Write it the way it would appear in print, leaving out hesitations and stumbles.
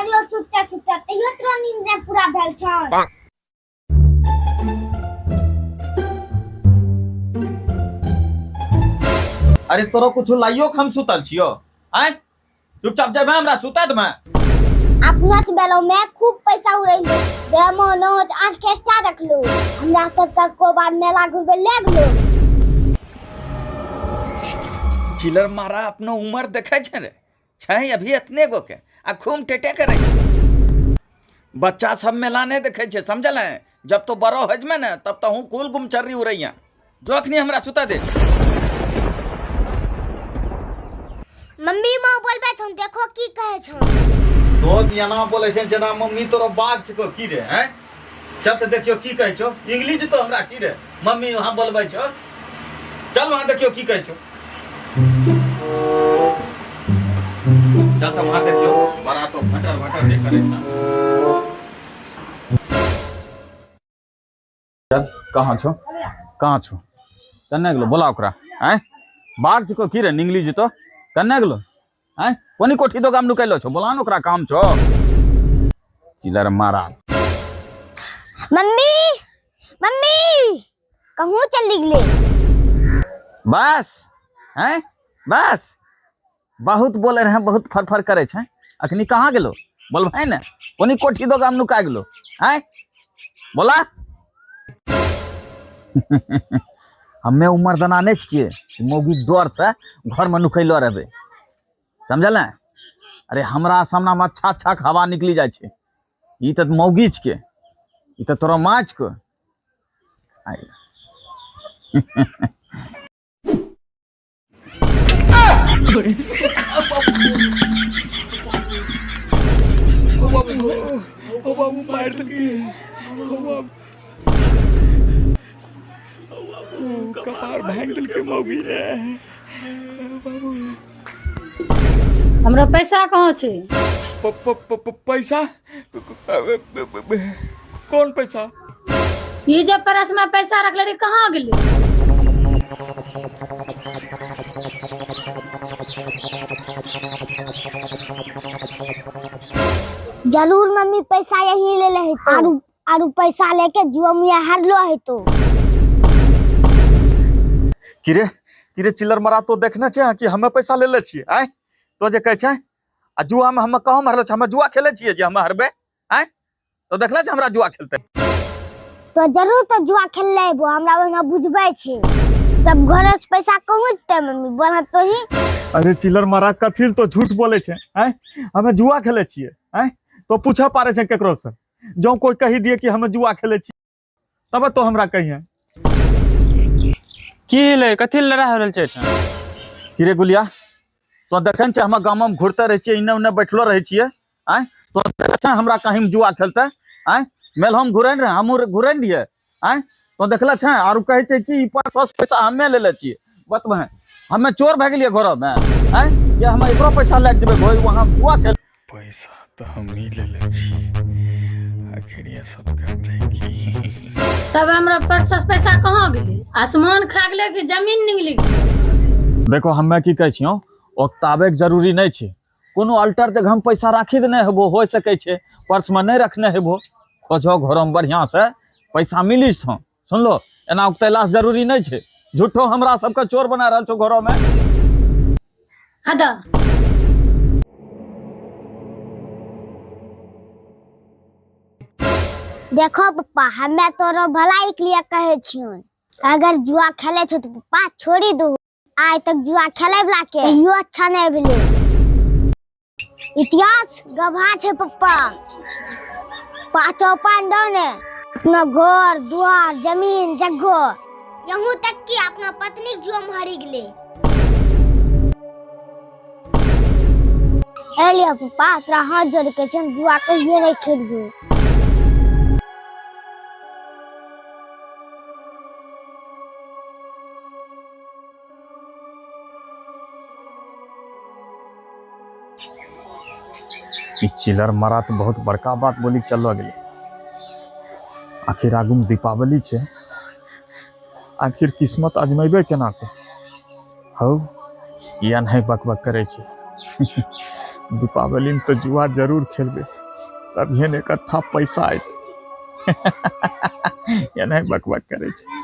लगलो सुते सुते तैयो तोरा नींद नहीं पूरा भेल छ। अरे तोरो कुछ लाइयो के हम सुतल छियो आय चुपचाप जेबे हमरा सुतत में अपना बेलो में खूब पैसा उड़ैलो देमो नोच आज केस्टा रखलो हमरा सब का को बार मेला घुरबे ले गेलो। चिलर मारा अपनो उम्र देखे छे रे छै अभी इतने गो के आ खूब टेटे करे छे। बच्चा सब मेला नहीं देखे छे समझल है। जब तो बड़ो हजमे न तब तो हूँ कुल गुमचर्री उड़ैया जो अखनी हमरा सुता दे। मम्मी मां बोलबे छन देखो की कहे छन। तो याना बोले छे जना मम्मी तोरो बाग छको की रे हैं चल त देखियो की कहै छो इंग्लिश तो हमरा की रे मम्मी वहां बोलबै छो चल वहां देखियो की कहै छो चल त वहां देखियो बड़ा तो फटर फटर देख करे छ। चल कहां छो कन्ने गेलो बोला ओकरा हैं बाग छको की रे इंग्लिश तो कन्ने गेलो हैं कोनी कोठी तो काम नुकैलो छो बोला न ओकरा काम छो चिलर मारा। मम्मी मम्मी कहूं चली गेले बस हैं बस बहुत बोले रहे बहुत फरफर करे छे अखनी कहाँ गेलो बोलबै ने कोनी कोठी दो काम नुका गेलो हैं बोला। हमें उम्र दना नहीं छिए मौगी डर से घर में नुकैलो रहबे समझल न। अरे हमरा सामना में अच्छा अच्छा हवा निकली जाए छे ई त मौगी छके ई त तोरा माछ को ओ बाबू मार देलके ओ बाबू कपार भांग देलके मौगी रे बाबू। हमरा पैसा कहाँ छे? पैसा कौन पैसा? ये जब परस में पैसा रख ले कहाँ गेले? जरूर मम्मी पैसा यही ले ले तो आरु पैसा लेके जुआ में हारलो है तो किरे चिल्लर मारा तो देखना चाहिए कि हमें पैसा ले ले छिए आय तो जे कह छै आ जुआ में हम कहां मारलो छ हम जुआ खेले छिए जे हम हरबे आय तो देखला छ हमरा जुआ खेलते तो जरूर तो जुआ खेल लेबो हमरा ओना बुझबै छी तब घर से पैसा कहूंचते मम्मी बोला तो ही। अरे चिल्लर मारा कथिल तो झूठ बोले छै आय हमें जुआ खेले छिए आय तो पूछा पारे छै केकरो से जो कोई कही दिए कि हमें जुआ खेले छी तब तो हमरा कहिए की ले कथि लड़ा रहल छै किरे गुलिया तो देखन छै हम गाम में घुरते रह छिए इने उने बैठलो रह छिए आय तो अच्छा हमरा कहीं जुआ खेलते आय मेल हम घुरन रहे हम घुरन दिए आय तो देखला छै आरु कहे छै कि 500 पैसा हमें ले ले छिए बतबे हमें चोर भ गेलिए घर में आय या हम एकरो पैसा ले देबे भाई वहां जुआ खेल पैसा तो हम ही ले ले छी आखिर ये सब करते की तब हमरा परस पैसा कहाँ गेले? आसमान खा गेले कि जमीन निकली गेले? देखो हमें की कह छियो ओक्ताबे जरूरी नहीं छै कोनो अल्टर जगह हम पैसा राखी देने हेबो हो सके छै पर्स में नहीं रखने हेबो खोजो घर में बढ़िया से पैसा मिली छ सुनलो एना उक्तैलास जरूरी नहीं छै झूठो हमरा सबके चोर बना रहल छो घरों में। हदा देखो पप्पा हमें तोरो भलाई के लिए कहे छियो अगर जुआ खेले छो तो पप्पा छोड़ी दो आज तक जुआ खेले वाला के कहियो अच्छा नहीं भेले इतिहास गवाह छे पप्पा पांचों पांडव ने अपना घर द्वार जमीन जगह यहू तक कि अपना पत्नी जुआ में हारी गेले एलिया पप्पा तोरा हाथ जोड़ के चल जुआ कहियो नहीं खेलियो। चिलर मारा तो बहुत बड़का बात बोली चलो गेले आखिर आगू में दीपावली छे आखिर किस्मत आजमेबे केना को हौ या नहीं बकबक करे छे दीपावली में तो जुआ जरूर खेलबे, तभिए ने इकट्ठा पैसा आयत। एना बकबक करे छै।